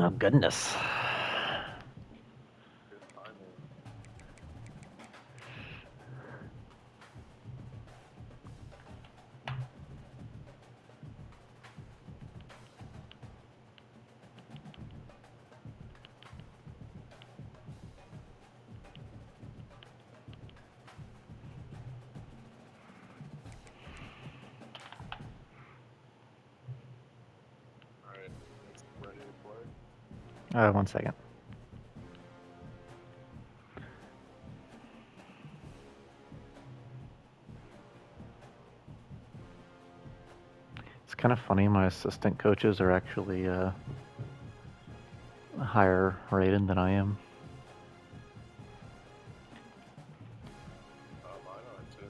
Oh, goodness. Good timing. Alright, it's ready to play. 1 second. It's kind of funny. My assistant coaches are actually higher rated than I am. Mine are too.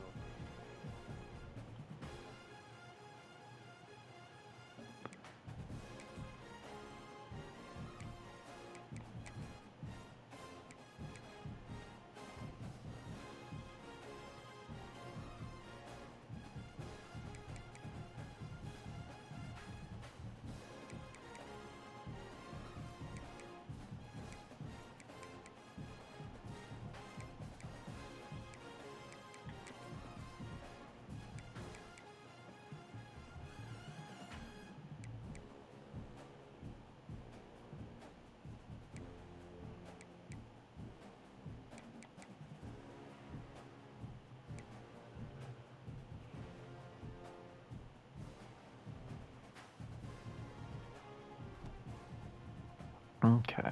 Okay.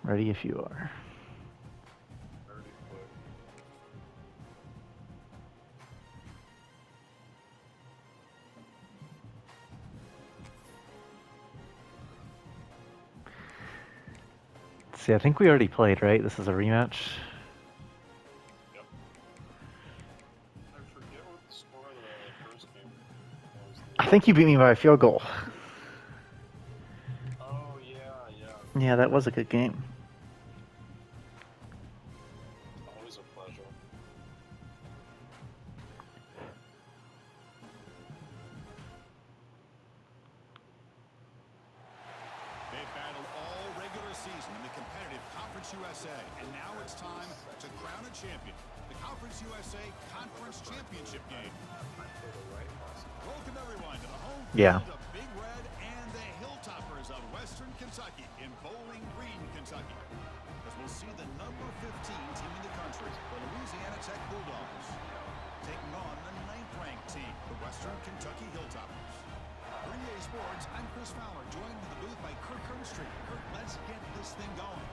Ready if you are. Ready to play. See, I think we already played, right? This is a rematch. Yep. I forget what the score of the first game was. I think you beat me by a field goal. Oh, yeah. Yeah, that was a good game. Always a pleasure. They've battled all regular season in the competitive Conference USA, and now it's time to crown a champion. The Conference USA Conference Championship game. Welcome everyone to the home field of Big Red and the Hilltoppers of Western Kentucky in Bowling Green, Kentucky. As we'll see the number 15 team in the country, the Louisiana Tech Bulldogs, taking on the 9th-ranked team, the Western Kentucky Hilltoppers. For EA Sports, I'm Chris Fowler, joined in the booth by Kirk Herbstreit. Kirk, let's get this thing going.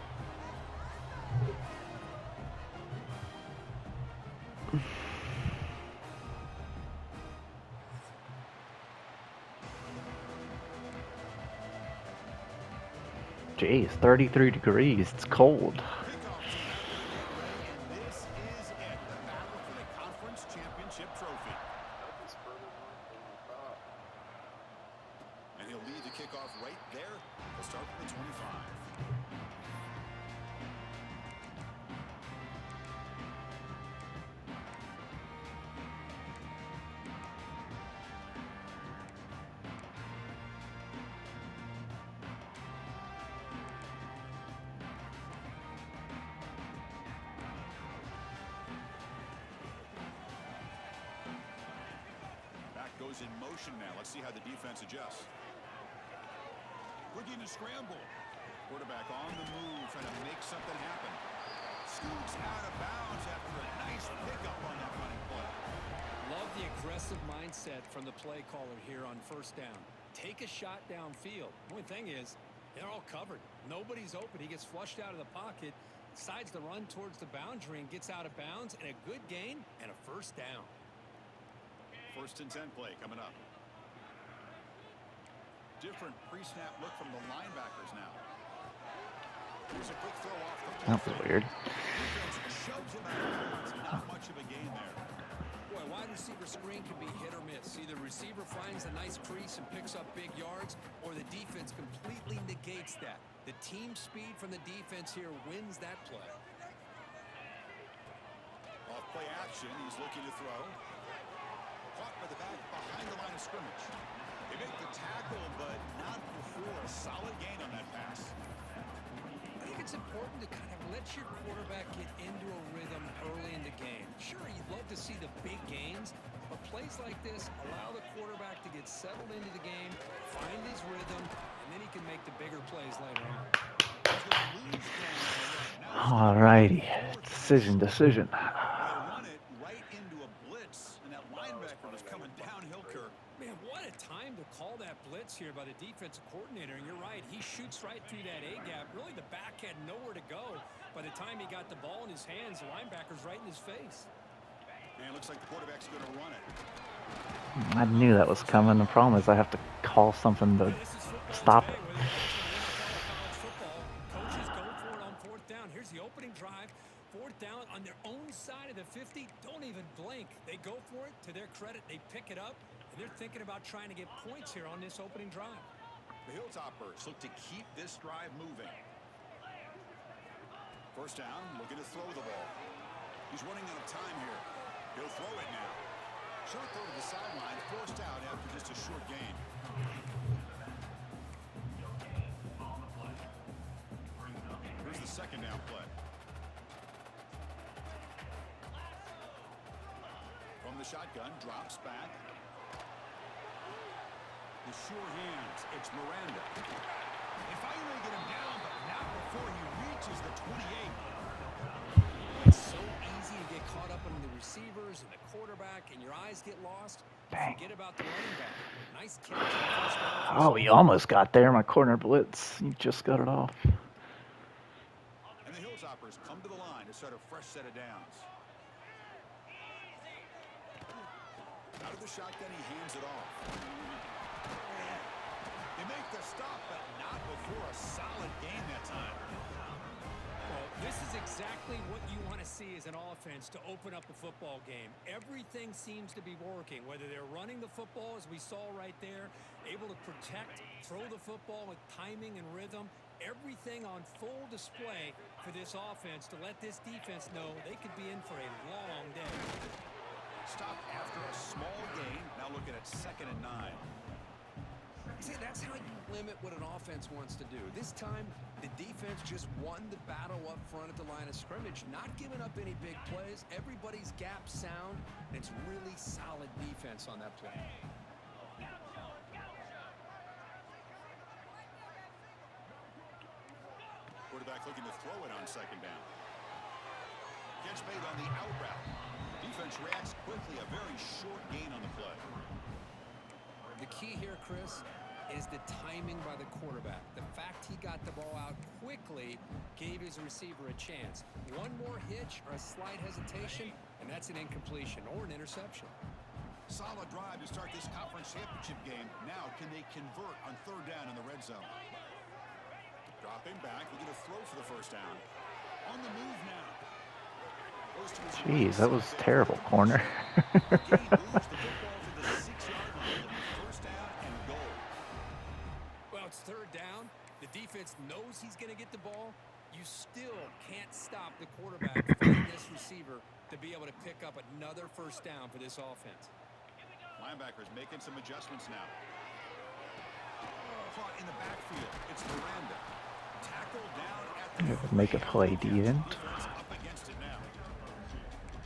Jeez, 33 degrees. It's cold. Kickoff tee up with the underway, and this is it, the battle for the Conference Championship trophy. That was further north than we thought. And he'll lead the kickoff right there. We'll start with the 25. Back goes in motion now. Let's see how the defense adjusts. Looking to scramble. Quarterback on the move, trying to make something happen. Scoots out of bounds after a nice pickup on that running play. Love the aggressive mindset from the play caller here on first down. Take a shot downfield. Only thing is, they're all covered. Nobody's open. He gets flushed out of the pocket, decides to run towards the boundary and gets out of bounds, and a good gain and a first down. 1st and 10 play coming up. Different pre-snap look from the linebackers now. Here's a quick throw off the That was weird. defense shoves him out of bounds. Not much of a gain there. Boy, wide receiver screen can be hit or miss. Either receiver finds a nice crease and picks up big yards, or the defense completely negates that. The team speed from the defense here wins that play. Off play action, he's looking to throw. Caught by the back behind the line of scrimmage. They make the tackle, but not before a solid gain on that pass. I think it's important to kind of let your quarterback get into a rhythm early in the game. Sure, you'd love to see the big gains, but plays like this allow the quarterback to get settled into the game, find his rhythm, and then he can make the bigger plays later on. Alrighty. Decision. They run it right into a blitz, and that linebacker was coming downhill, Kirk. Man, what a time to call that blitz here by the defensive coordinator. And you're right, he shoots right through that A-gap. Really, the back had nowhere to go. By the time he got the ball in his hands, the linebacker's right in his face. And it looks like the quarterback's going to run it. I knew that was coming. The problem is I have to call something to stop it. Coaches go for it on fourth down. Here's the opening drive. Fourth down on their own side of the 50. Don't even blink. They go for it. To their credit, they pick it up. And they're thinking about trying to get points here on this opening drive. The Hilltoppers look to keep this drive moving. First down, looking to throw the ball. He's running out of time here. He'll throw it now. Short throw to the sideline, forced out after just a short gain. Here's the second down play. From the shotgun, drops back. The sure hands, it's Miranda. They finally get him down, but not before he reaches the 28. It's so easy to get caught up in the receivers and the quarterback, and your eyes get lost. Dang. Forget about the running back. Nice catch. On first down. Oh, he almost got there. My corner blitz. He just got it off. And the Hilltoppers come to the line to start a fresh set of downs. Out of the shotgun, he hands it off. They make the stop, but not before a solid gain that time. Well, this is exactly what you want to see as an offense to open up the football game. Everything seems to be working, whether they're running the football, as we saw right there, able to protect, throw the football with timing and rhythm. Everything on full display for this offense to let this defense know they could be in for a long day. Stop after a small gain. Now looking at 2nd and 9. See, that's how you limit what an offense wants to do. This time, the defense just won the battle up front at the line of scrimmage, not giving up any big plays. Everybody's gap sound. It's really solid defense on that play. Quarterback looking to throw it on 2nd down. Gets made on the out route. Defense reacts quickly. A very short gain on the play. The key here, Chris, is the timing by the quarterback. The fact he got the ball out quickly gave his receiver a chance. One more hitch or a slight hesitation, and that's an incompletion or an interception. Solid drive to start this conference championship game. Now, can they convert on 3rd down in the red zone? Dropping back, looking to throw for the first down. On the move now. Jeez, that was terrible, corner. Well, it's 3rd down. The defense knows he's going to get the ball. You still can't stop the quarterback from this receiver to be able to pick up another first down for this offense. Linebackers making some adjustments now. Caught in the backfield. It's Miranda. Tackle down at the Make a play, Dean. up against it now.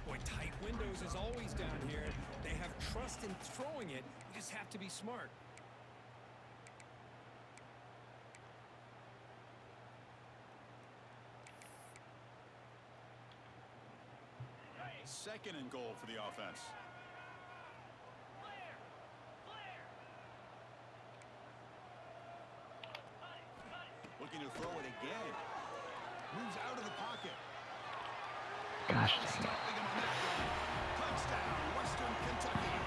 Boy, tight windows as always down here. They have trust in throwing it. You just have to be smart. Second and goal for the offense. Looking to throw it again. Moves out of the pocket. Gosh dang it. Stopping him on that run. Touchdown, Western Kentucky.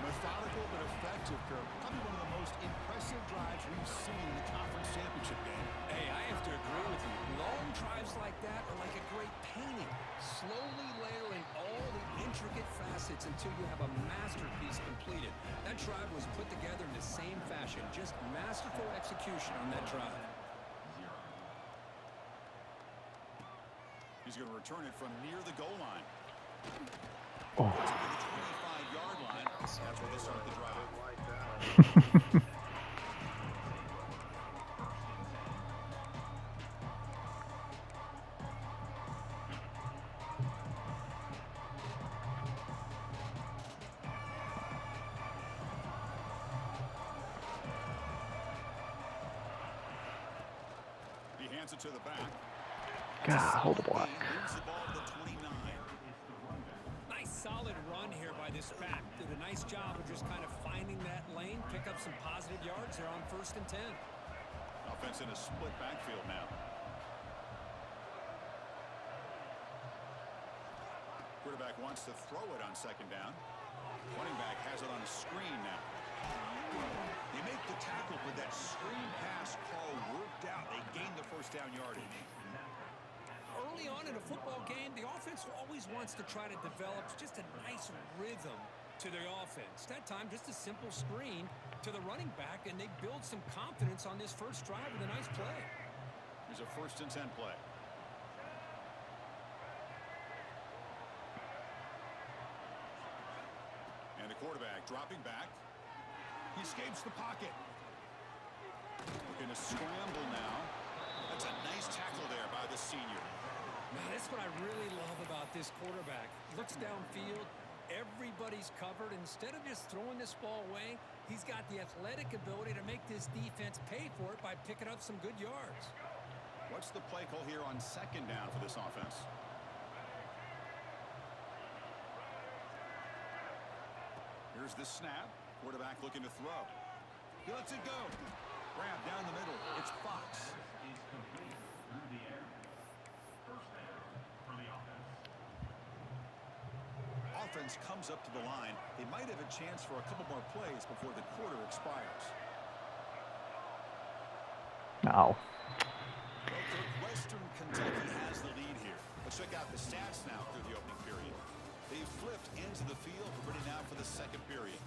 Methodical but effective, Kirk. Probably one of the most impressive drives we've seen in the conference championship game. Hey, I have to agree with you. Long drives like that are like a great painting. Slowly layering all the intricate facets until you have a masterpiece completed. That drive was put together in the same fashion. Just masterful execution on that drive. He's going to return it from near the goal line. Oh. To the 25-yard line. That's where they start the drive. He hands it to the back. God, hold the block. Moves the ball to the 29. Nice solid run here by this back. Did a nice job of just kind of finding that lane, pick up some positive yards there on 1st and 10. Offense in a split backfield now. Quarterback wants to throw it on 2nd down. Running back has it on a screen now. They make the tackle, but that screen pass call worked out. They gained the 1st down yardage. Early on in a football game, the offense always wants to try to develop just a nice rhythm to their offense. That time, just a simple screen to the running back, and they build some confidence on this first drive with a nice play. Here's a 1st and 10 play. And the quarterback dropping back. He escapes the pocket. Looking to scramble now. That's a nice tackle there by the senior. Now, that's what I really love about this quarterback. Looks downfield. Everybody's covered. Instead of just throwing this ball away, he's got the athletic ability to make this defense pay for it by picking up some good yards. What's the play call here on 2nd down for this offense? Here's the snap. Quarterback looking to throw. He lets it go. Grab down the middle. It's Fox. Offense comes up to the line. They might have a chance for a couple more plays before the quarter expires. No. Western Kentucky has the lead here. Let's check out the stats now through the opening period. They flipped into the field. We're ready now for the 2nd period.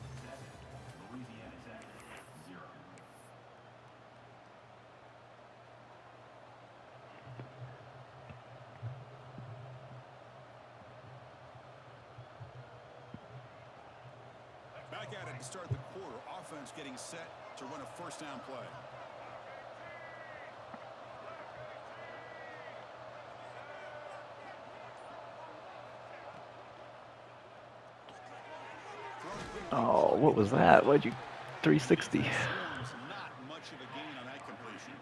Back at it to start the quarter. Offense getting set to run a 1st down play. Oh, what was that? Why'd you 360? Not much of a gain on that completion.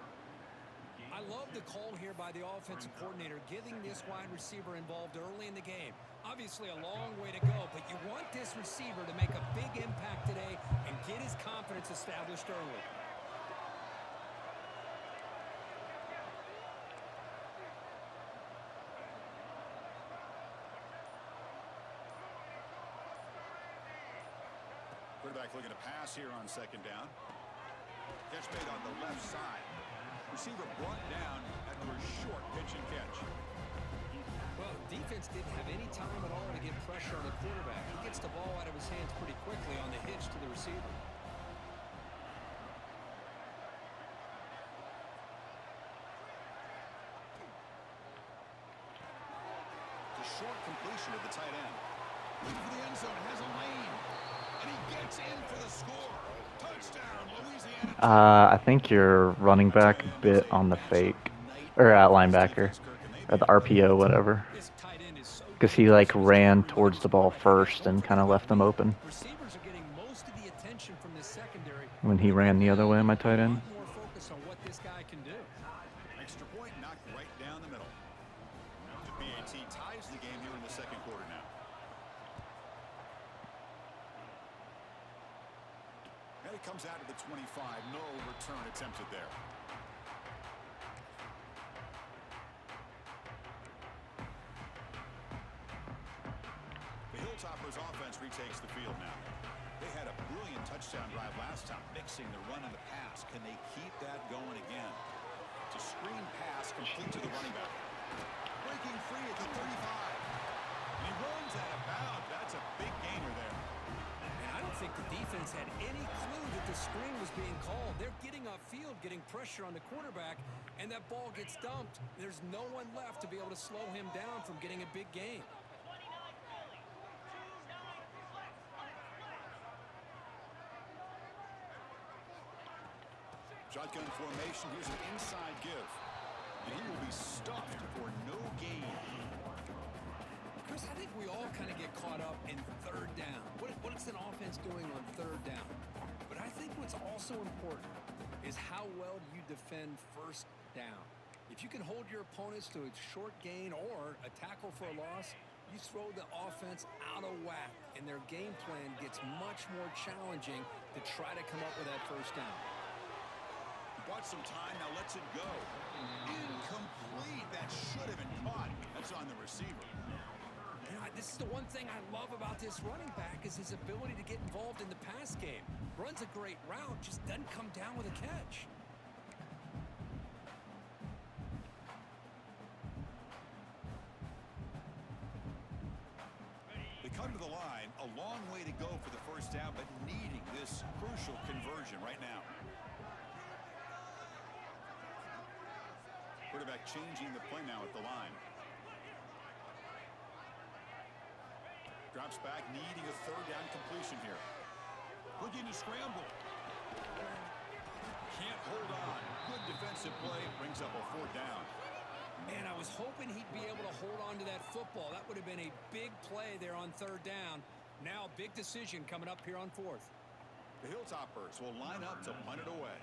I love the call here by the offensive coordinator, getting this wide receiver involved early in the game. Obviously a long way to go, but you want this receiver to make a big impact today and get his confidence established early. Quarterback looking to pass here on 2nd down. Catch made on the left side. Receiver brought down after a short pitch and catch. Well, defense didn't have any time at all to get pressure on the quarterback. He gets the ball out of his hands pretty quickly on the hitch to the receiver. The short completion of the tight end. Looking for the end zone, has a lane. And he gets in for the score. Touchdown, Louisiana. I think your running back bit on the fake, or linebacker, or the RPO, whatever. This tight end is so Because he like ran towards the ball first and kind of left them open receivers are getting most of the attention from the secondary. when he ran the other way, my tight end. More focus on what this guy can do. Extra point knocked right down the middle. The PAT ties the game here in the 2nd quarter now. And it comes out of the 25. No return attempted there. The Hilltoppers offense retakes the field now. They had a brilliant touchdown drive last time, mixing the run and the pass. Can they keep that going again? It's a screen pass complete to the running back. Breaking free at the 35. And he runs out of bounds. That's a big gainer there. And I don't think the defense had any clue that the screen was being called. They're getting upfield, getting pressure on the quarterback, and that ball gets dumped. There's no one left to be able to slow him down from getting a big gain. Shotgun formation. Here's an inside give. And he will be stuffed for no gain. Chris, I think we all kind of get caught up in third down. What's an offense doing on third down? But I think what's also important is how well you defend first down. If you can hold your opponents to a short gain or a tackle for a loss, you throw the offense out of whack, and their game plan gets much more challenging to try to come up with that first down. Bought some time, now lets it go. Incomplete. That should have been caught. That's on the receiver. You know, this is the one thing I love about this running back is his ability to get involved in the pass game. Runs a great route, just doesn't come down with a catch. They come to the line, a long way to go for the first down, but needing this crucial conversion right now. Quarterback changing the play now at the line. Drops back, needing a third down completion here. Looking to scramble. Can't hold on. Good defensive play, brings up a fourth down. Man, I was hoping he'd be able to hold on to that football. That would have been a big play there on third down. Now, big decision coming up here on fourth. The Hilltoppers will line up to punt it away.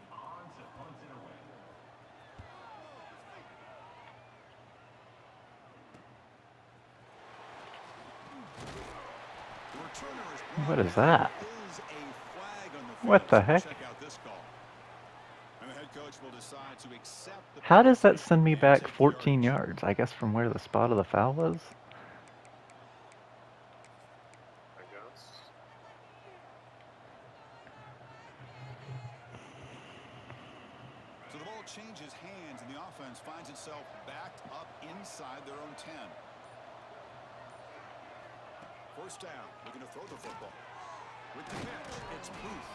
What is that? What the heck? How does that send me back 14 yards? I guess from where the spot of the foul was? I guess. So the ball changes hands, and the offense finds itself backed up inside their own 10. First down, looking to throw the football. With the catch, it's Booth.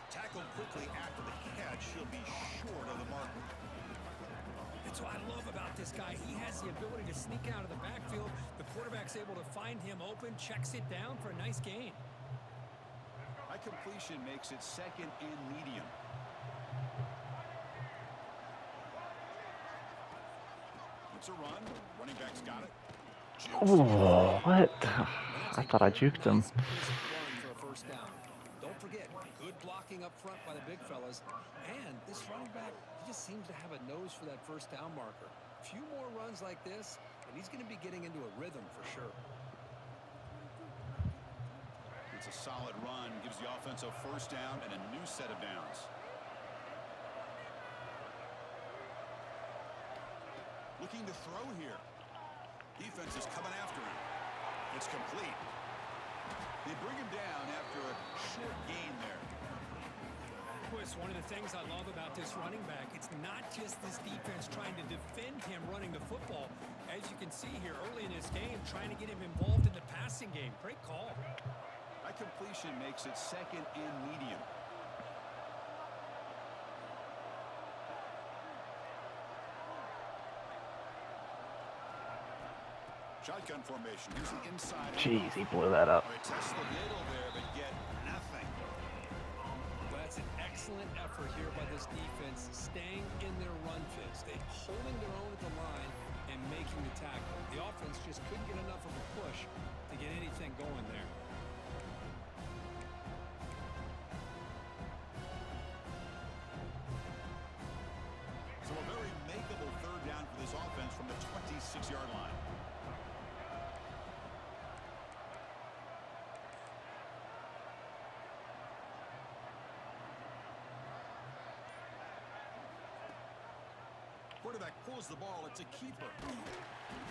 Tackled quickly after the catch. He'll be short of the marker. That's what I love about this guy. He has the ability to sneak out of the backfield. The quarterback's able to find him open, checks it down for a nice gain. That completion makes it second and medium. It's a run. Running back's got it. Oh, what? I thought I juked him. Nice crisp run for a first down. Don't forget, good blocking up front by the big fellas. And this running back, he just seems to have a nose for that first down marker. A few more runs like this, and he's going to be getting into a rhythm for sure. It's a solid run, gives the offense a first down and a new set of downs. Looking to throw here. Defense is coming after him. It's complete. They bring him down after a short gain there. Boy, it's one of the things I love about this running back. It's not just this defense trying to defend him running the football. As you can see here early in this game, trying to get him involved in the passing game. Great call. That completion makes it second and medium. Shotgun formation. Here's the inside. Jeez, he blew that up. Test the middle there, but get nothing. That's an excellent effort here by this defense, staying in their run fist. They holding their own at the line and making the tackle. The offense just couldn't get enough of a push to get anything going there. So a very makeable third down for this offense from the 26-yard line. Quarterback pulls the ball. It's a keeper.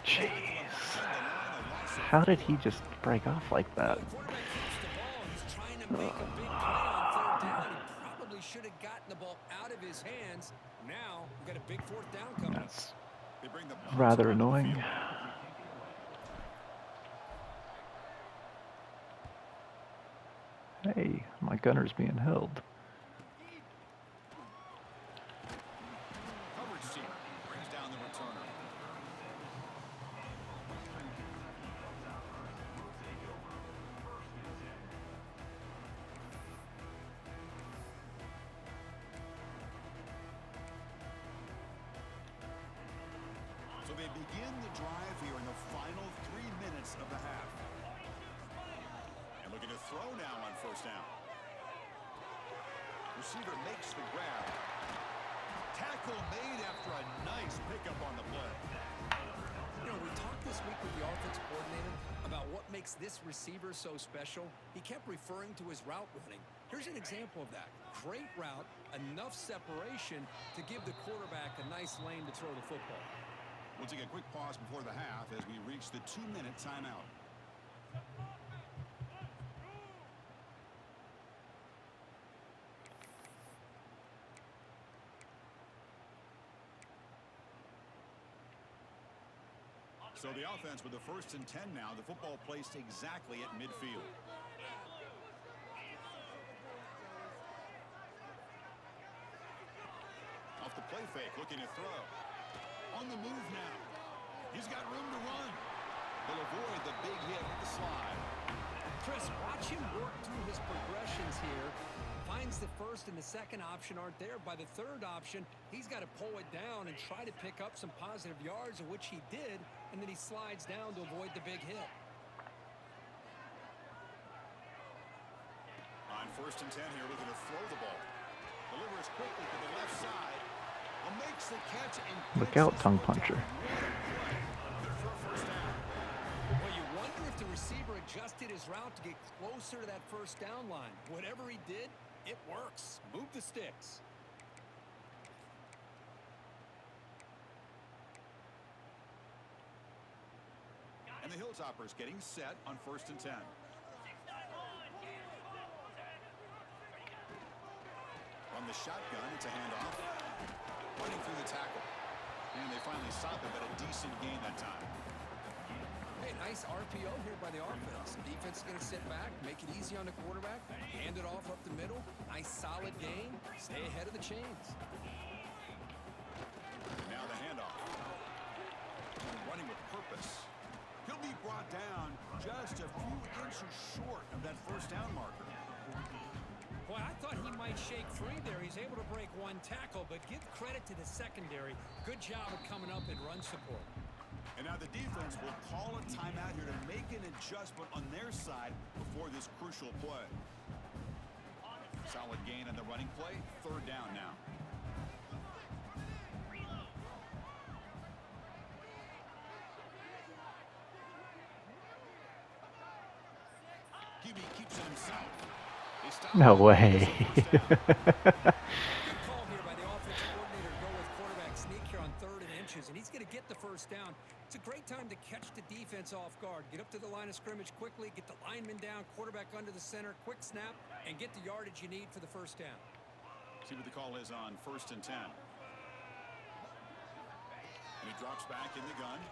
Jeez. How did he just break off like that? The quarterback keeps the ball. He's trying to make a big play on third down. He probably should have gotten the ball out of his hands. Now we've got a big fourth down coming. That's They bring the rather annoying. Hey, my gunner's being held. coverage team brings down the returner. they begin the drive here in the final 3 minutes of the half. And looking to throw now on first down. Receiver makes the grab. Tackle made after a nice pickup on the play. You know, we talked this week with the offensive coordinator about what makes this receiver so special. He kept referring to his route running. Here's an example of that. Great route, enough separation to give the quarterback a nice lane to throw the football. We'll take a quick pause before the half as we reach the 2-minute timeout. So the offense with the 1st and 10 now. The football placed exactly at midfield. Off the play fake, looking to throw. On the move now. He's got room to run. They'll avoid the big hit with the slide. Chris, watch him work through his progressions here. Finds the first and the second option aren't there. By the third option, he's got to pull it down and try to pick up some positive yards, of which he did, and then he slides down to avoid the big hit. On 1st and 10 here, looking to throw the ball. Delivers quickly to the left side. Makes the catch and Look out, tongue puncher. Well, you wonder if the receiver adjusted his route to get closer to that first down line. Whatever he did, it works. Move the sticks. And the Hilltoppers getting set on 1st and 10. From the shotgun, it's a handoff. Running through the tackle. And they finally stop it, but a decent gain that time. Hey, nice RPO here by the offense. Defense is going to sit back, make it easy on the quarterback, hand it off up the middle. Nice solid gain. Stay ahead of the chains. Now the handoff. Running with purpose. He'll be brought down just a few inches short of that first down marker. Boy, I thought he might shake free there. He's able to break one tackle, but give credit to the secondary. Good job of coming up in run support. And now the defense will call a timeout here to make an adjustment on their side before this crucial play. Solid gain on the running play. 3rd down now. QB keeps it himself. No way. Good call here by the offensive coordinator to go with quarterback sneak here on 3rd and inches, and he's going to get the first down. It's a great time to catch the defense off guard. Get up to the line of scrimmage quickly, get the lineman down, quarterback under the center, quick snap, and get the yardage you need for the first down. See what the call is on 1st and 10. And he drops back in the gun.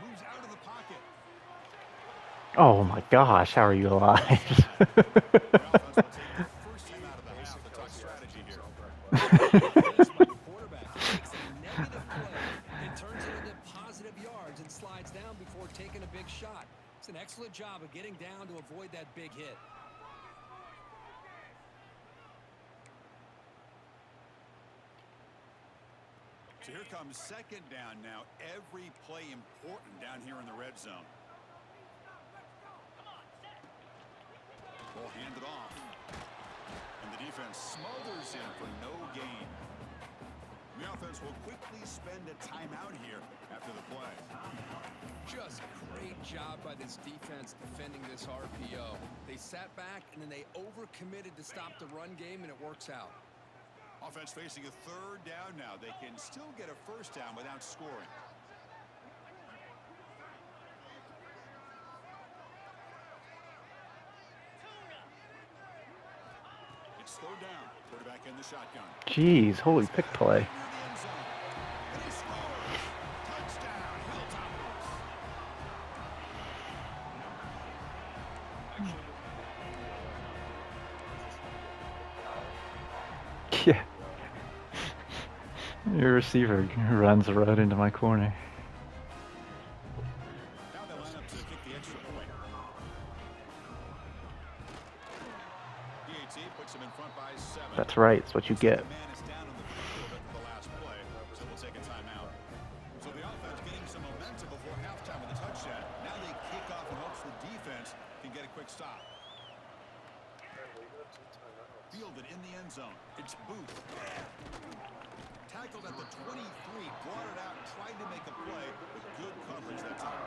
Moves out of the pocket. Oh my gosh, how are you alive? First time out of the half, the talk strategy here. Quarterback takes a negative play and turns it into positive yards and slides down before taking a big shot. It's an excellent job of getting down to avoid that big hit. So here comes 2nd down now. Every play important down here in the red zone. Ball handed off. And the defense smothers him for no gain. The offense will quickly spend a timeout here after the play. Just great job by this defense defending this RPO. They sat back and then they overcommitted to stop the run game, and it works out. Offense facing a 3rd down now. They can still get a first down without scoring. It's 3rd down. Quarterback in the shotgun. Jeez, holy pick play. Near the end zone. And he scores. Touchdown, Hilltoppers. Yeah. Your receiver runs right into my corner. Now they line up to kick the extra point. PAT puts him in front by 7. That's right, it's what you get. The man is down on the field after the last play, so we'll take a timeout. So the offense getting some can get a quick stop. Apparently, we got 2 timeouts. Fielded in the end zone. It's Booth. Tackled at the 23, brought it out, tried to make a play, but good coverage that time.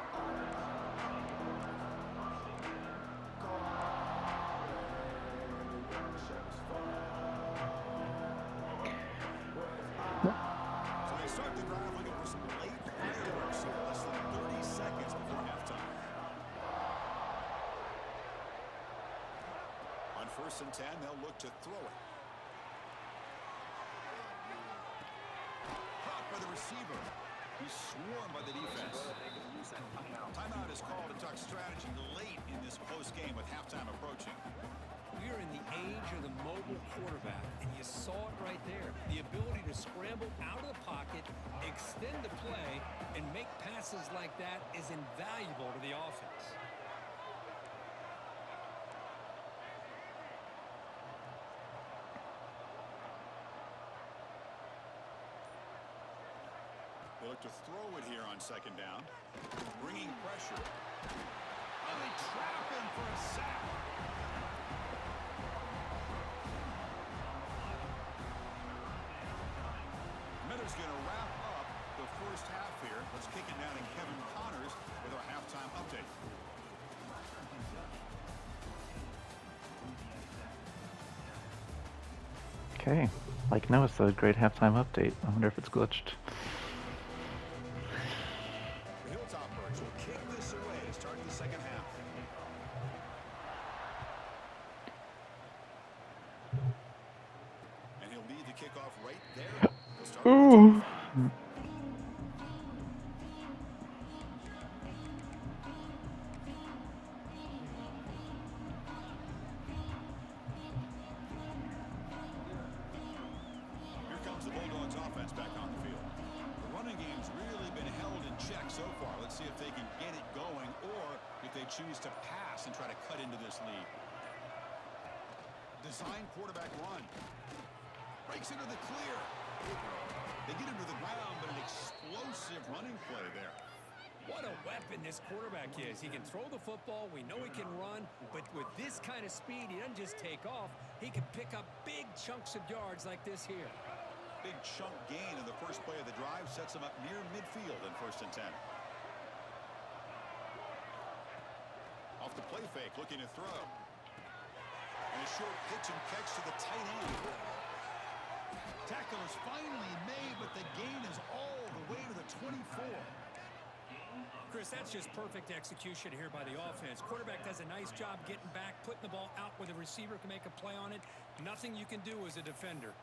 So they start the drive looking for some late fireworks here, less than 30 seconds before halftime. On 1st and 10, they'll look to throw it. Caught by the receiver. He's swarmed by the defense. Timeout is called to talk strategy late in this close game with halftime approaching. We're in the age of the mobile quarterback, and you saw it right there. The ability to scramble out of the pocket, extend the play, and make passes like that is invaluable to the offense. They look to throw it here on 2nd down. Bringing pressure. Oh, they trap him for a sack. Miller's going to wrap up the first half here. Let's kick it down to Kevin Connors with our halftime update. Okay. Like Noah said, great halftime update. I wonder if it's glitched. The Hilltoppers will kick this away to start the second half. And he'll lead the kickoff right there. He'll start Ooh. Here comes the Bulldogs offense back on the field. The running game's really been held in check so far. Let's see if they can get it going or if they choose to pass and try to cut into this lead. Design quarterback run. Breaks into the clear. They get him to the ground, but an explosive running play there. What a weapon this quarterback is. He can throw the football. We know he can run. But with this kind of speed, he doesn't just take off. He can pick up big chunks of yards like this here. Big chunk gain in the first play of the drive sets him up near midfield in 1st and 10. Off the play fake, looking to throw. And a short pitch and catch to the tight end. Tackle is finally made, but the gain is all the way to the 24. Chris, that's just perfect execution here by the offense. Quarterback does a nice job getting back, putting the ball out where the receiver can make a play on it. Nothing you can do as a defender.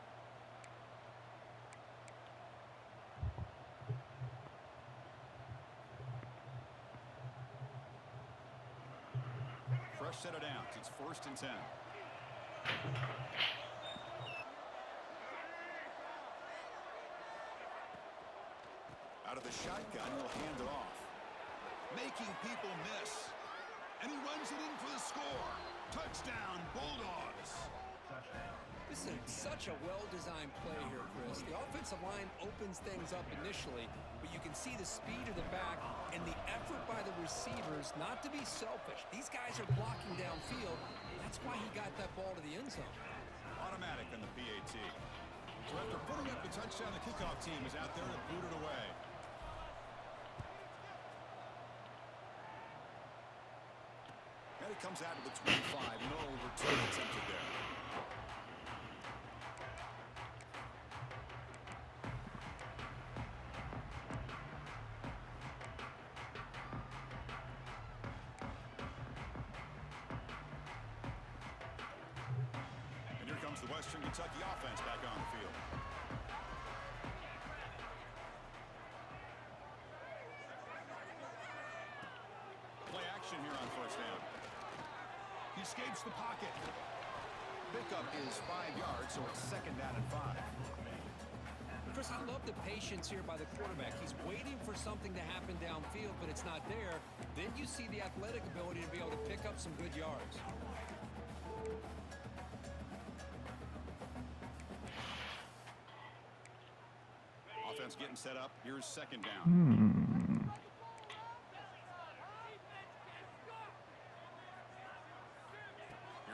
Fresh set of downs. It's 1st and 10. Out of the shotgun, he'll hand it off. Making people miss. And he runs it in for the score. Touchdown, Bulldogs. This is such a well-designed play here, Chris. The offensive line opens things up initially, but you can see the speed of the back and the effort by the receivers not to be selfish. These guys are blocking downfield. That's why he got that ball to the end zone. Automatic on the PAT. So after putting up the touchdown, the kickoff team is out there to boot it away. And it comes out to the 25. No return attempted there. And here comes the Western Kentucky offense back on the field. Play action here on 1st down. He escapes the pocket. Pickup is 5 yards, so it's 2nd down and 5. Chris, I love the patience here by the quarterback. He's waiting for something to happen downfield, but it's not there. Then you see the athletic ability to be able to pick up some good yards. Offense getting set up. Here's 2nd down.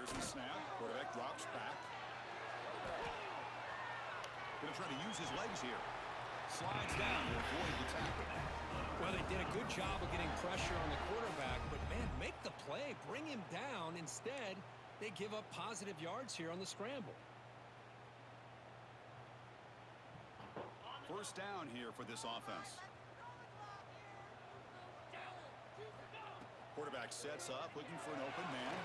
Here's the snap. Quarterback drops back. Going to try to use his legs here. Slides down to avoid the tackle. Well, they did a good job of getting pressure on the quarterback, but man, make the play, bring him down. Instead, they give up positive yards here on the scramble. First down here for this offense. Quarterback sets up, looking for an open man.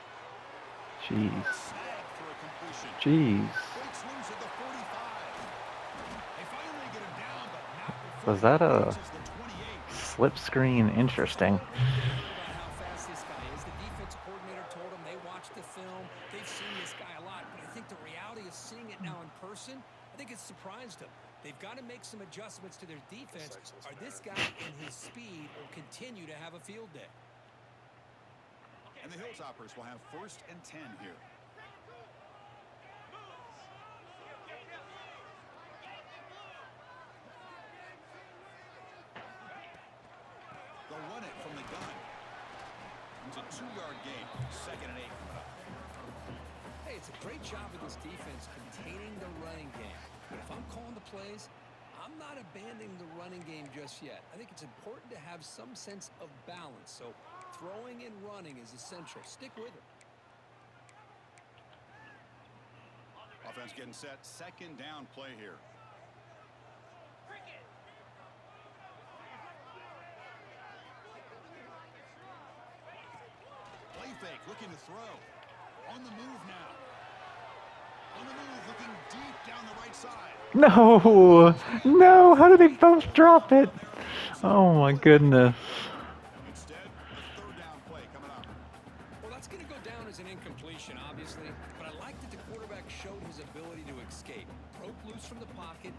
Jeez. Snag for a completion. Jeez. Breaks loose at the 45. They finally get him down, but not before Was that he a reaches the 28. slip screen? Interesting. About how fast this guy is. The defense coordinator told him they watched the film. They've seen this guy a lot, but I think the reality of seeing it now in person, I think it's surprised them. They've got to make some adjustments to their defense, or this guy and his speed will continue to have a field day. And the Hilltoppers will have 1st and 10 here. They'll run it from the gun. It's a 2-yard gain. 2nd and 8. Hey, it's a great job of this defense containing the running game. But if I'm calling the plays, I'm not abandoning the running game just yet. I think it's important to have some sense of balance. So throwing and running is essential. Stick with it. Offense getting set. 2nd down play here. Play fake, looking to throw. On the move now. On the move, looking deep down the right side. No. No. How did they both drop it? Oh my goodness. Instead, the 3rd down play coming up. Well, that's going to go down as an incompletion, obviously. But I like that the quarterback showed his ability to escape. Broke loose from the pocket,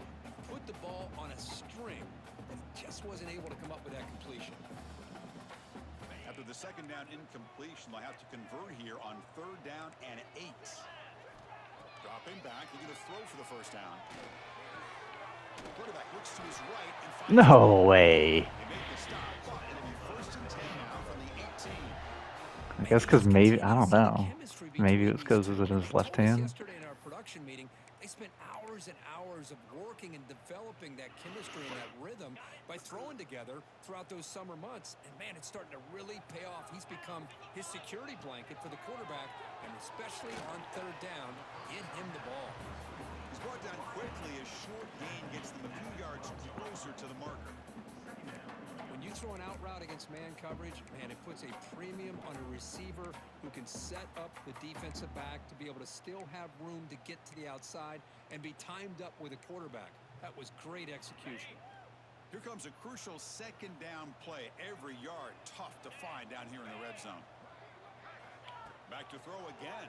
put the ball on a string. And just wasn't able to come up with that completion. After the 2nd down incompletion, they'll have to convert here on 3rd down and 8. Dropping back, looking to throw for the 1st down. The quarterback looks to his right and finds No way. They make the stop, but it'll be 1st and 10 now from the 18. I guess because maybe, I don't know. Maybe it was because it was in his left hand. Yesterday in our production meeting, they spent hours and hours of working and developing that chemistry and that rhythm by throwing together throughout those summer months. And man, it's starting to really pay off. He's become his security blanket for the quarterback, and especially on 3rd down, get him the ball. He's brought down quickly. A short gain gets them a few yards closer to the marker. When you throw an out route against man coverage, man, it puts a premium on a receiver who can set up the defensive back to be able to still have room to get to the outside and be timed up with a quarterback. That was great execution. Here comes a crucial 2nd down play. Every yard tough to find down here in the red zone. Back to throw again.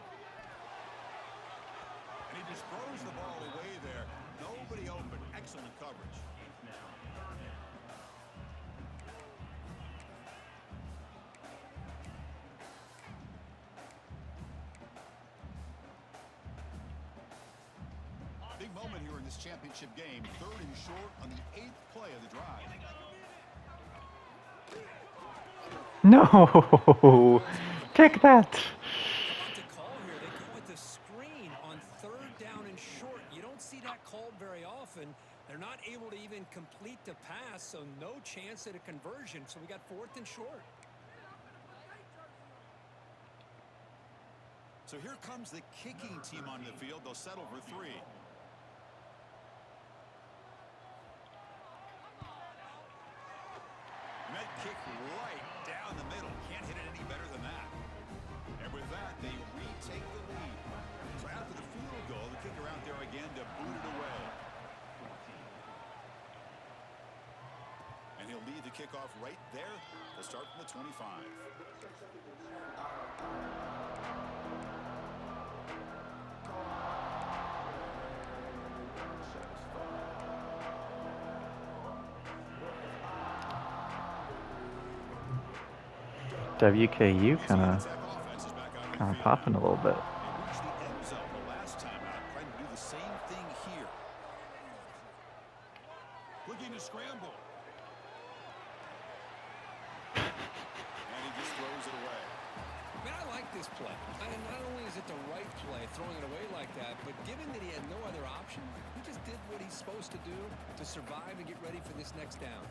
And he just throws the ball away there. Nobody open. Excellent coverage. Big moment here in this championship game. 3rd and short on the 8th play of the drive. No. Take that. To call here, they go with the screen on 3rd down and short. You don't see that called very often. They're not able to even complete the pass, so no chance at a conversion. So we got 4th and short. So here comes the kicking team on the field. They'll settle for 3. And that kick right down the middle. Can't hit it any better than that. And with that, they retake the lead. So after the field goal, the kicker out there again to boot it away. And he'll lead the kickoff right there. They'll start from the 25. WKU kind of popping a little bit. They reached the end zone the last time out, trying to do the same thing here. Looking to scramble. And he just throws it away. Man, I like this play. And not only is it the right play, throwing it away like that, but given that he had no other option, he just did what he's supposed to do to survive and get ready for this next down.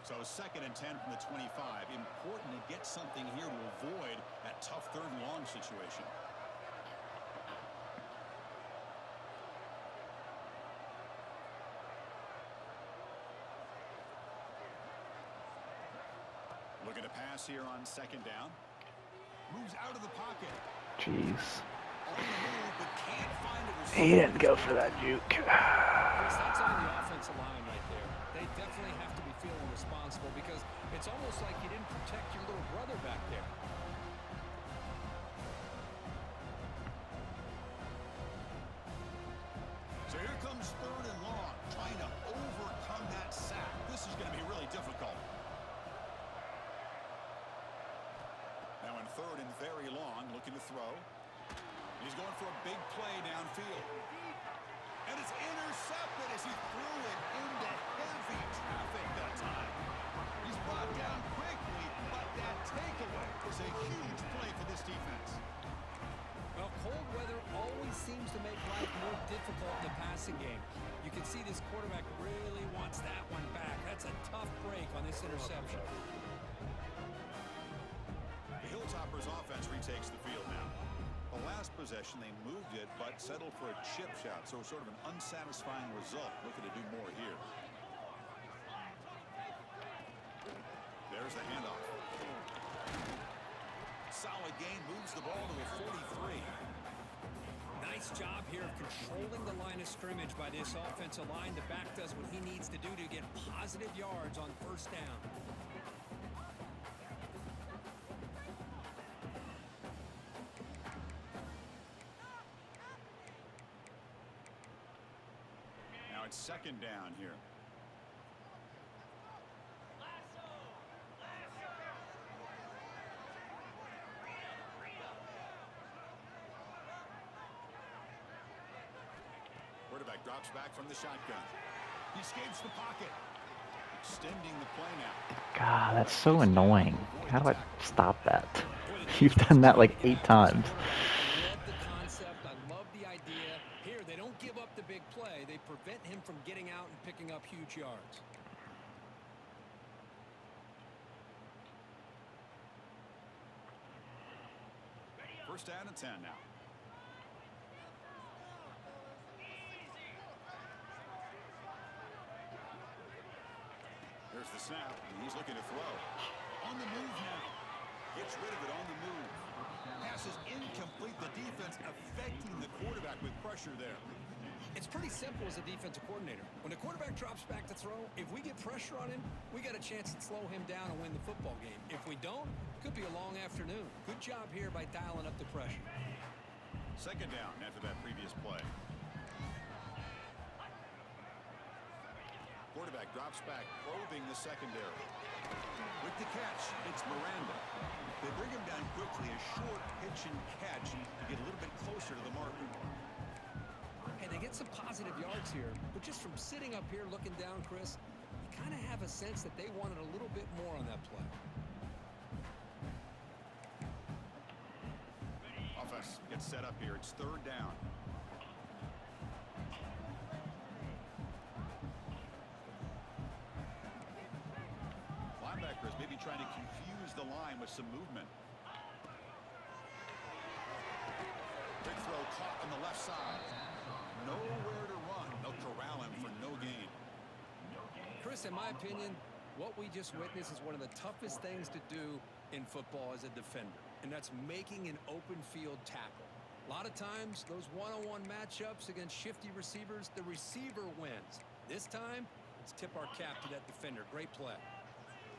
So 2nd and 10 from the 25. Important to get something here to avoid that tough 3rd and long situation. Looking to pass here on 2nd down. Moves out of the pocket. Jeez. On the move, but can't find a receiver. He didn't go for that juke. Chris, that's on the offensive line right there. They definitely have to be feeling responsible because it's almost like you didn't protect your little brother back there. So here comes 3rd and long, trying to overcome that sack. This is going to be really difficult. Now in 3rd and very long, looking to throw. He's going for a big play downfield. And it's intercepted as he threw it into heavy traffic that time. He's brought down quickly, but that takeaway is a huge play for this defense. Well, cold weather always seems to make life more difficult in the passing game. You can see this quarterback really wants that one back. That's a tough break on this interception. The Hilltoppers offense retakes the field now. The last possession, they moved it, but settled for a chip shot. So sort of an unsatisfying result. Looking to do more here. There's the handoff. Solid gain, moves the ball to a 43. Nice job here of controlling the line of scrimmage by this offensive line. The back does what he needs to do to get positive yards on 1st down. Now it's 2nd down here. Quarterback drops back from the shotgun. He escapes the pocket. Extending the play now. God, that's so annoying. How do I stop that? You've done that like 8 times. I love the concept. I love the idea. Here, they don't give up the big play. They prevent him from getting out and picking up huge yards. First down and 10 now. There's the snap, and he's looking to throw. On the move now. Gets rid of it on the move. Pass is incomplete. The defense affecting the quarterback with pressure there. It's pretty simple as a defensive coordinator. When the quarterback drops back to throw, if we get pressure on him, we got a chance to slow him down and win the football game. If we don't, it could be a long afternoon. Good job here by dialing up the pressure. 2nd down after that previous play. Quarterback drops back, probing the secondary. With the catch, it's Miranda. They bring him down quickly, a short pitch and catch to get a little bit closer to the marker. Hey, they get some positive yards here, but just from sitting up here looking down, Chris, you kind of have a sense that they wanted a little bit more on that play. Offense gets set up here. It's 3rd down. Linebackers maybe trying to confuse the line with some movement. Big throw caught on the left side. Nowhere to run. They'll corral him for no gain. Chris, in my opinion, what we just witnessed is one of the toughest things to do in football as a defender, and that's making an open field tackle. A lot of times, those one-on-one matchups against shifty receivers, the receiver wins. This time, let's tip our cap to that defender. Great play.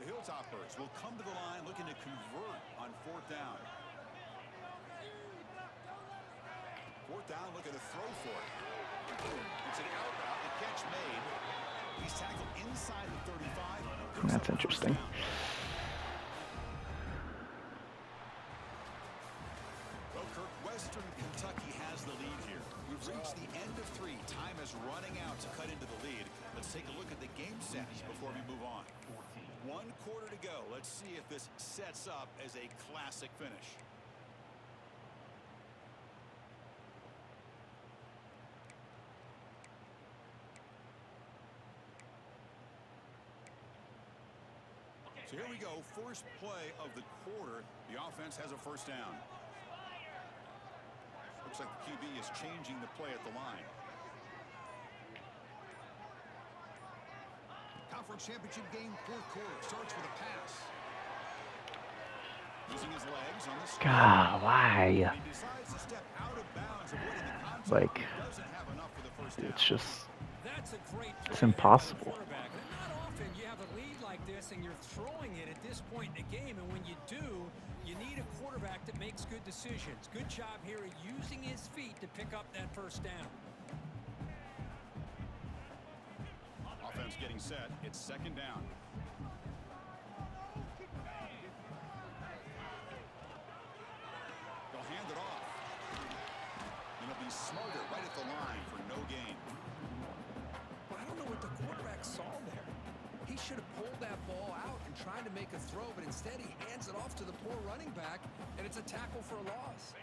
The Hilltoppers will come to the line looking to convert on 4th down. 4th down, looking to throw for it. It's an out route, the catch made. He's tackled inside the 35. That's interesting. Well, Kirk, Western Kentucky has the lead here. We've We've reached the end of 3. Time is running out to cut into the lead. Let's take a look at the game stats before we move on. 1 quarter to go. Let's see if this sets up as a classic finish. So here we go. First play of the quarter. The offense has a first down. Looks like the QB is changing the play at the line. Conference championship game, 4th quarter. Starts with a pass. Using his legs on the screen. God, why? He decides to step out of bounds, avoiding the contact. Like, Doesn't have enough for the first down. it's just, That's a great it's play there by the impossible. quarterback. And not often you have a lead like this and you're throwing it at this point in the game, and when you do, you need a quarterback that makes good decisions. Good job here at using his feet to pick up that first down. Offense getting set. It's 2nd down. They'll hand it off. And he'll be smarter right at the line for no gain. Well, I don't know what the quarterback saw there. He should have pulled that ball out and tried to make a throw, but instead he hands it off to the poor running back, and it's a tackle for a loss.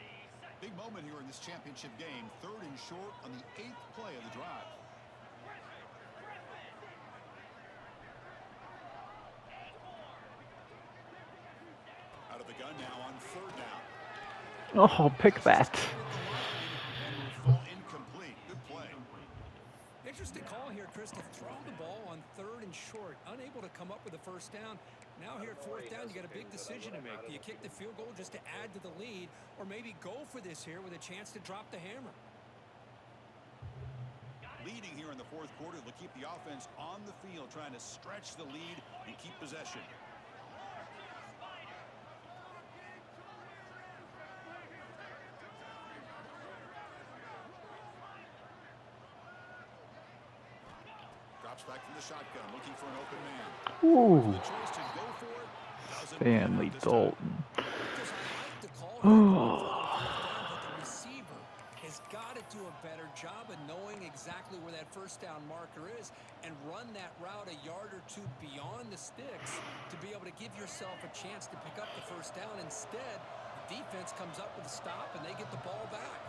Big moment here in this championship game. 3rd and short on the 8th play of the drive. Out of the gun now on 3rd down. Oh, pick that. Ball incomplete. Good play. Interesting call here, Chris, to throw the ball on 3rd and short. Unable to come up with a first down. Now here at 4th down, you got a big decision to make. Do you kick the field goal just to add to the lead, or maybe go for this here with a chance to drop the hammer? Leading here in the 4th quarter, they'll keep the offense on the field, trying to stretch the lead and keep possession. Drops back from the shotgun, looking for an open man. Ooh, The choice to go for it doesn't Stanley pan out this time. Dalton. Because I like the call here Oh. for 4th down, but the receiver has got to do a better job of knowing exactly where that first down marker is and run that route a yard or 2 beyond the sticks to be able to give yourself a chance to pick up the first down. Instead, the defense comes up with a stop and they get the ball back.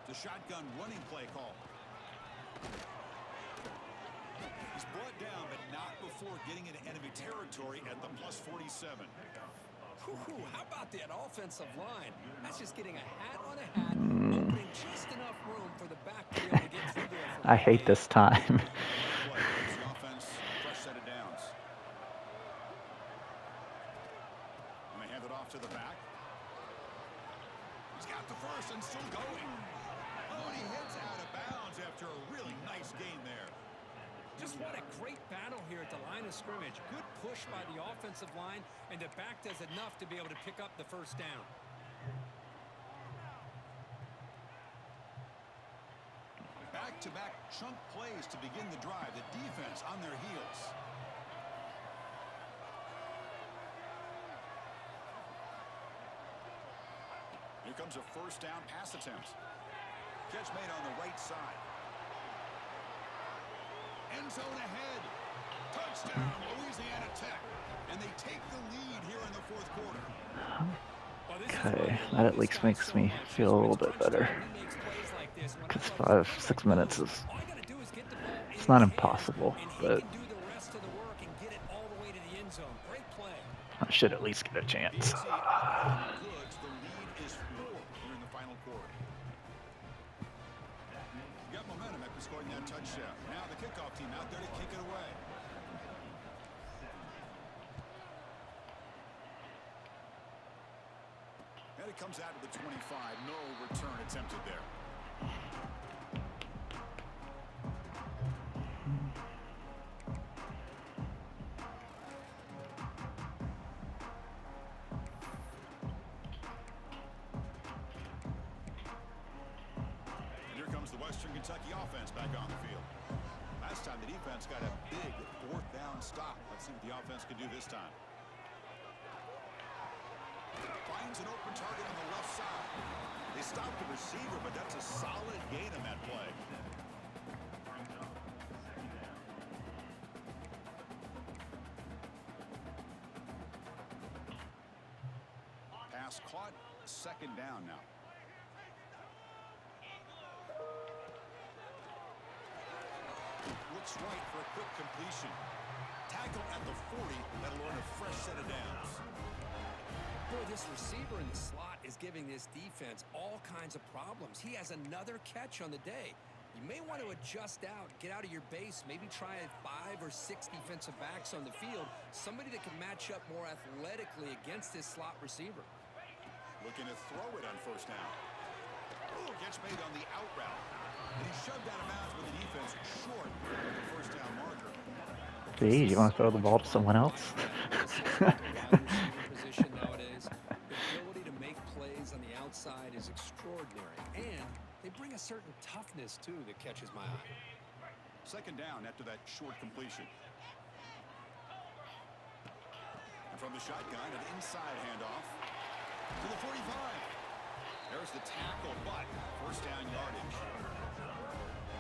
The shotgun running play call. He's brought down, but not before getting into enemy territory at the +47. Whew, how about that offensive line? That's just getting a hat on a hat, opening just enough room for the back to be able to get through there. I hate this time. Play gives the offense a fresh set of downs. And they hand it off to the back. He's got the first and still going. Oh, and he hits out of bounds after a really nice gain there. Just what a great battle here at the line of scrimmage. Good push by the offensive line, and the back does enough to be able to pick up the first down. Back-to-back chunk plays to begin the drive. The defense on their heels. Here comes a first down pass attempt. Catch made on the right side. End zone ahead. Touchdown, Louisiana Tech. And they take the lead here in the 4th quarter. Okay, that at least makes me feel a little bit better. Because 5-6 minutes is, it's not impossible, but I should at least get a chance. The lead is 4 here in the final quarter. You got momentum after scoring that touchdown. Now the kickoff team out there to kick it away. And it comes out to the 25. No return attempted there. And here comes the Western Kentucky offense back on the field. Last time the defense got a big 4th down stop. Let's see what the offense can do this time. Finds an open target on the left side. receiver, but that's a solid gain on that play. Pass caught, second down now. Looks right for a quick completion. Tackle at the 40, that'll earn a fresh set of downs. Boy, this receiver in the slot is giving this defense all kinds of problems. He has another catch on the day. You may want to adjust out, get out of your base, maybe try 5 or 6 defensive backs on the field, somebody that can match up more athletically against this slot receiver. Looking to throw it on first down. Ooh, catch made on the out route. And he's shoved out of bounds with the defense short of the first down marker. Gee, you want to throw the ball to someone else? Position nowadays, the ability to make plays on the outside is extraordinary, and they bring a certain toughness too that catches my eye. Second down after that short completion. And from the shotgun, an inside handoff to the 45. There's the tackle, but first down yardage.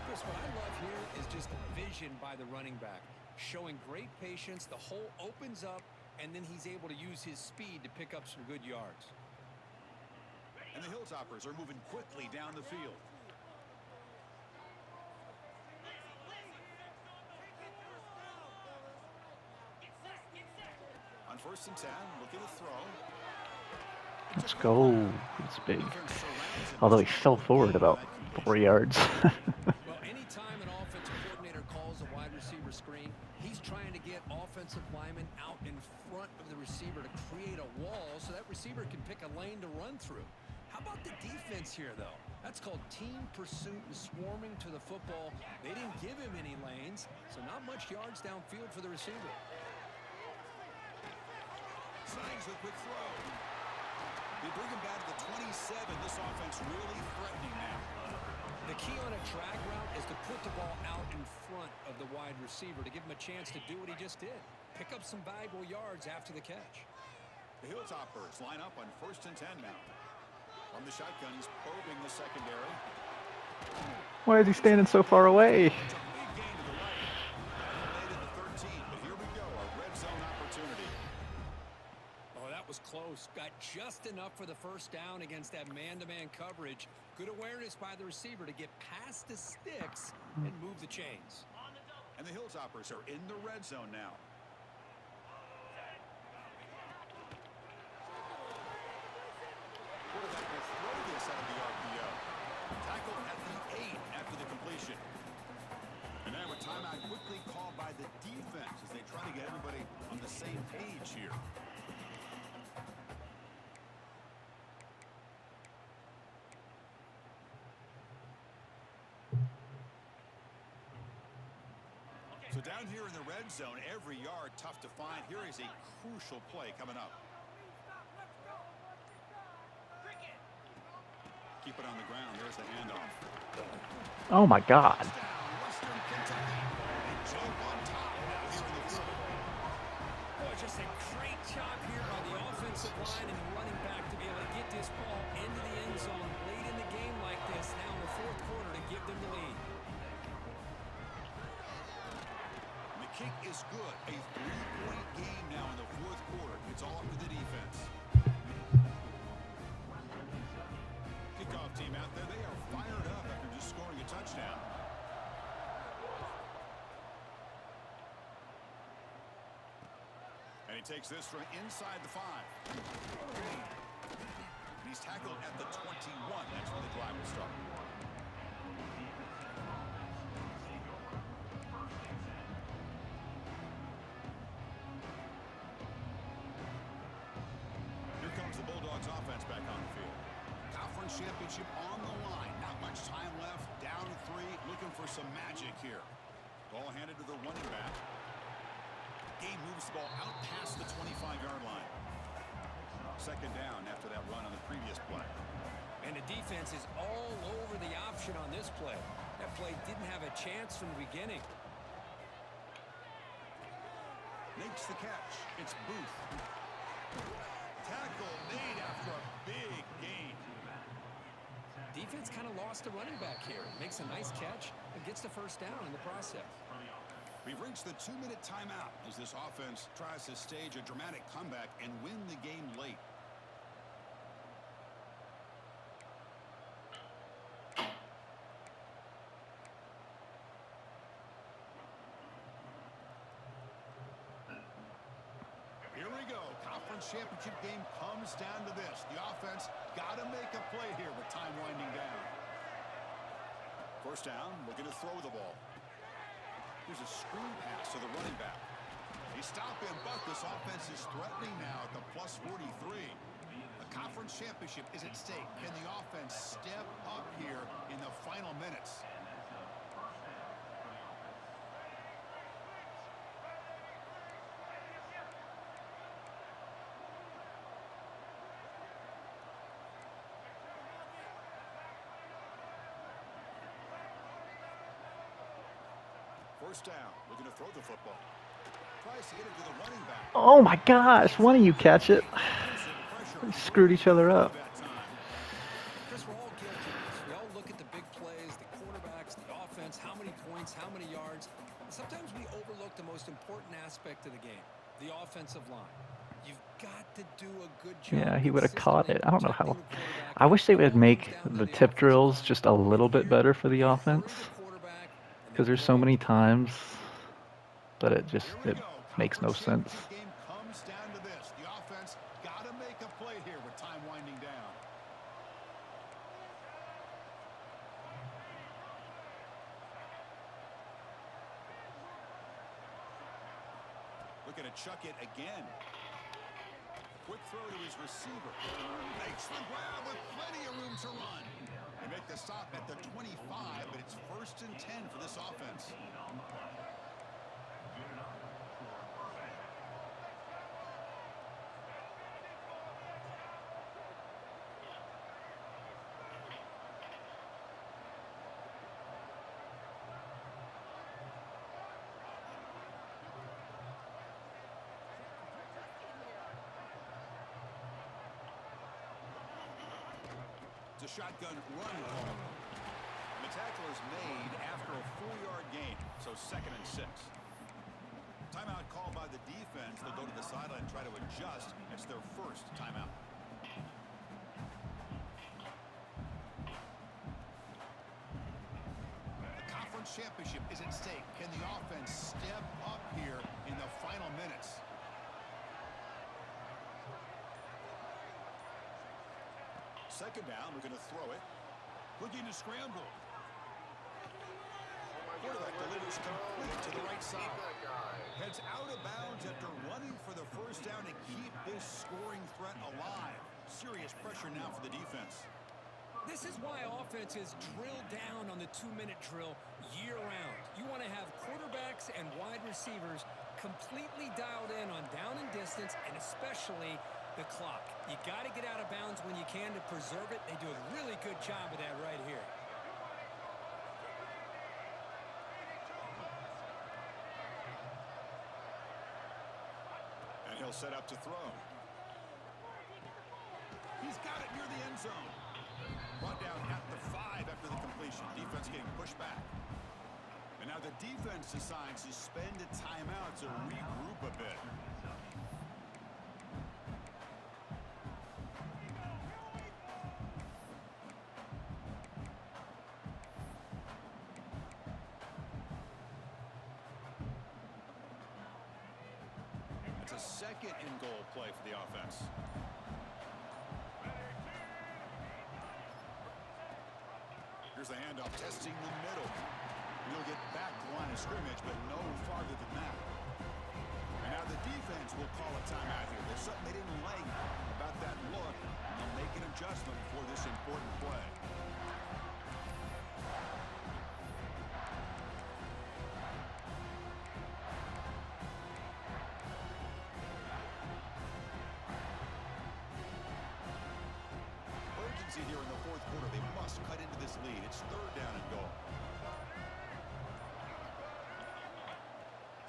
Chris, what I love here is just vision by the running back, showing great patience. The hole opens up, and then he's able to use his speed to pick up some good yards. And the Hilltoppers are moving quickly down the field. On first and 10, looking to throw. Let's go. It's big. Although he fell forward about 4 yards. Well, anytime an offensive coordinator calls a wide receiver screen, he's trying to get offensive linemen out in front of the receiver to create a wall so that receiver can pick a lane to run through. How about the defense here, though? That's called team pursuit and swarming to the football. They didn't give him any lanes, so not much yards downfield for the receiver. Signs the quick throw. They bring him back to the 27. This offense really threatening now. The key on a drag route is to put the ball out in front of the wide receiver to give him a chance to do what he just did. Pick up some valuable yards after the catch. The Hilltoppers line up on first and 10 now. From the shotgun, he's probing the secondary. Why is he standing so far away? It's a big gain to the right. Late in the 13, but here we go, a red zone opportunity. Oh, that was close. Got just enough for the first down against that man-to-man coverage. Good awareness by the receiver to get past the sticks and move the chains. And the Hilltoppers are in the red zone now. Quarterback will throw this out of the RPO. Tackle at the 8 after the completion. And now a timeout quickly called by the defense as they try to get everybody on the same page here. So down here in the red zone, every yard tough to find. Here is a crucial play coming up. Keep it on the ground. There's the handoff. Oh my God. Western Kentucky. They jump on top now here in the field. Boy, just a great job here on the offensive line and the running back to be able to get this ball into the end zone late in the game like this now in the fourth quarter to give them the lead. The kick is good. A 3-point game now in the fourth quarter. It's all up to the defense. Kickoff team out there. They are fired up after just scoring a touchdown. And he takes this from inside the 5. And he's tackled at the 21. That's where the drive will start. Here comes the Bulldogs offense back on the field. Conference championship on the line. Not much time left. Down 3. Looking for some magic here. Ball handed to the running back. Game moves the ball out past the 25-yard line. Second down after that run on the previous play. And the defense is all over the option on this play. That play didn't have a chance from the beginning. Makes the catch. It's Booth. Tackle made after a big gain. defense kind of lost a running back here. Makes a nice catch and gets the first down in the process. We've reached the 2-minute timeout as this offense tries to stage a dramatic comeback and win the game late. Here we go. Conference championship game comes down to this. The offense got to make a play here with time winding down. First down, looking to throw the ball. Here's a screen pass to the running back. He stopped him, but this offense is threatening now at the +43. A conference championship is at stake. Can the offense step up here in the final minutes? First down, looking to throw the football. Tries to get it to the running back. Oh my gosh, why don't you catch it? They screwed each other up. Chris, we're all guilty of this. We all look at the big plays, the quarterbacks, the offense, how many points, how many yards. Sometimes we overlook the most important aspect of the game, the offensive line. You've got to do a good job. Yeah, he would have caught it. I don't know how. I wish they would make the tip drills just a little bit better for the offense. Because there's so many times that it makes no sense. Game comes down to this. The offense got to make a play here with time winding down. Looking to chuck it again. Quick throw to his receiver. Makes the grab with plenty of room to run. They make the stop at the 25, but it's 1st and 10 for this offense. It's a shotgun run call. The tackle is made after a 4-yard gain, so 2nd and 6. Timeout called by the defense. They'll go to the sideline and try to adjust. It's their first timeout. The conference championship is at stake. Can the offense step up here in the final minutes? Second down, we're going to throw it. Looking to scramble. Quarterback delivers complete to the right side. Heads out of bounds after running for the first down to keep this scoring threat alive. Serious pressure now for the defense. This is why offenses drill down on the 2-minute drill year-round. You want to have quarterbacks and wide receivers completely dialed in on down and distance, and especially the clock. You got to get out of bounds when you can to preserve it. They do a really good job of that right here. And he'll set up to throw. He's got it near the end zone. Brought down at the 5 after the completion. Defense getting pushed back. And now the defense decides to spend a timeout to regroup a bit. It's a 2nd and goal play for the offense. Here's the handoff, testing the middle. He'll get back to the line of scrimmage, but no farther than that. And now the defense will call a timeout here. There's something they didn't like about that look. They'll make an adjustment for this important play. Urgency here in the 4th quarter. They must cut into this lead. It's 3rd down and goal.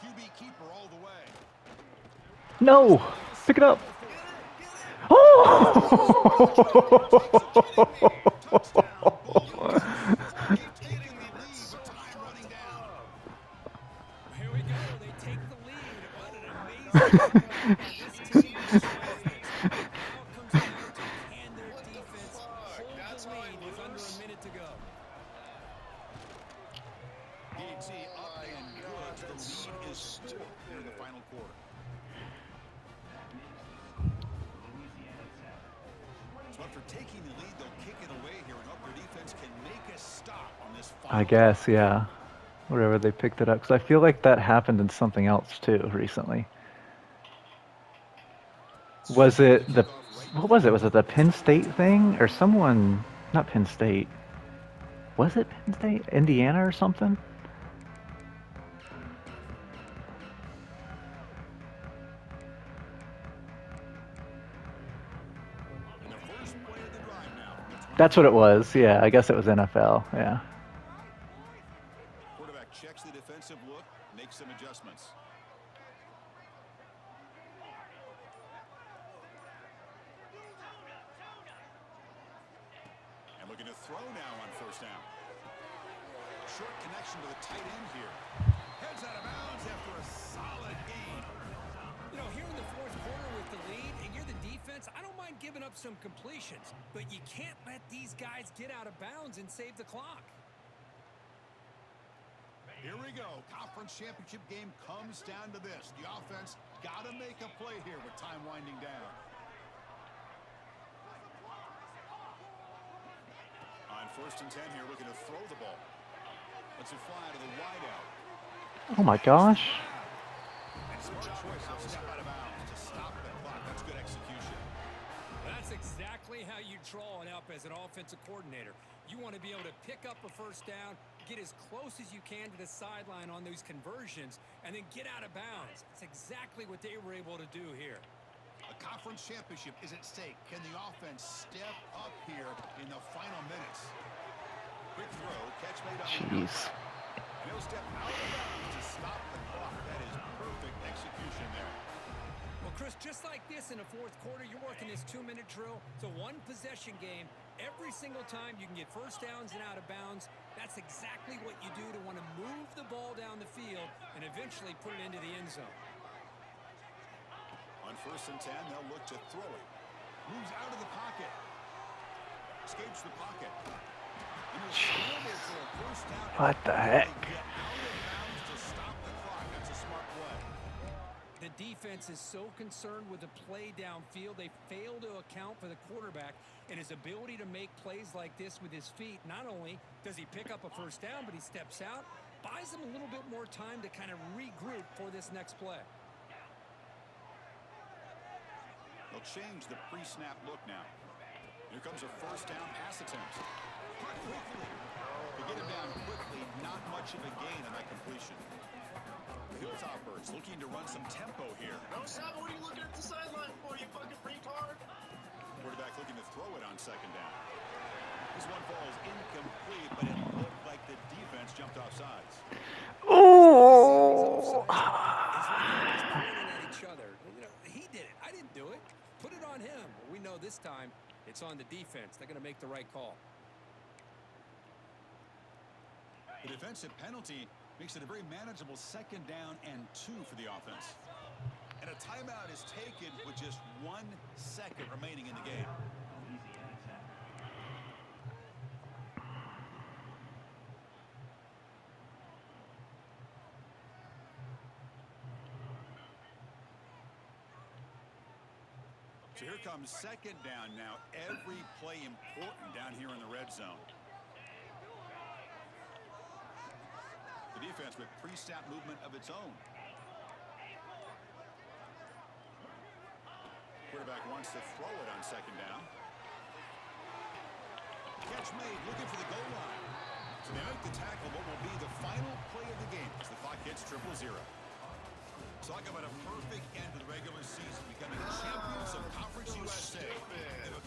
QB keeper all the way. No! Pick it up! Oh! quarter. So after taking the lead, they'll kick it away here and hope their defense can make a stop on this final I guess, yeah. Wherever they picked it up. Because I feel like that happened in something else too recently. Was it the... What was it? Was it the Penn State thing? Or someone... Not Penn State. Was it Penn State? Indiana or something? And the first play of the drive now. That's what it was. Yeah, I guess it was NFL. Yeah. Quarterback checks the defensive look, makes some adjustments. And looking to throw now on first down. Short connection to the tight end here. Heads out of bounds after a solid gain. You know, here in the fourth quarter with the lead, and you're the defense, I don't mind giving up some completions, but you can't let these guys get out of bounds and save the clock. Here we go. Conference championship game comes down to this. The offense got to make a play here with time winding down. On 1st and 10 here, looking to throw the ball. Let's it fly to the wideout. Oh my gosh. And smart choice of step out of bounds to stop the clock. That's good execution. That's exactly how you draw it up as an offensive coordinator. You want to be able to pick up a first down, get as close as you can to the sideline on those conversions, and then get out of bounds. That's exactly what they were able to do here. A conference championship is at stake. Can the offense step up here in the final minutes? Quick throw, catch made on the Jeez. and he'll step out of bounds to stop the clock. That is perfect execution there. Well, Chris, just like this in the fourth quarter, you're working this 2-minute drill. It's a one-possession game. Every single time you can get first downs and out of bounds, that's exactly what you do to want to move the ball down the field and eventually put it into the end zone. On 1st and 10, they'll look to throw it. Moves out of the pocket. Escapes the pocket. And he'll scramble for a first down. What the heck? Get out of bounds to stop the clock. That's a smart play. The defense is so concerned with the play downfield, they fail to account for the quarterback and his ability to make plays like this with his feet. Not only does he pick up a first down, but he steps out, buys him a little bit more time to kind of regroup for this next play. They'll change the pre-snap look now. Here comes a first down pass attempt. Caught quickly. To get him down quickly, not much of a gain on that completion. The Hilltoppers looking to run some tempo here. No, Sab, what are you looking at the sideline for, you fucking retard? Quarterback looking to throw it on second down. This one falls incomplete, but it looked like the defense jumped off sides. Oh. It's like they're just pointing at each other. You know, he did it. I didn't do it. Put it on him. We know this time it's on the defense. They're going to make the right call. The defensive penalty makes it a very manageable 2nd down and 2 for the offense. And a timeout is taken with just 1 second remaining in the game. So here comes 2nd down now. Every play important down here in the red zone. The defense with pre-snap movement of its own. Quarterback wants to throw it on 2nd down. Catch made, looking for the goal line. So they make the tackle, what will be the final play of the game as the clock hits 0-0. Talk about a perfect end to the regular season, becoming champions of Conference USA.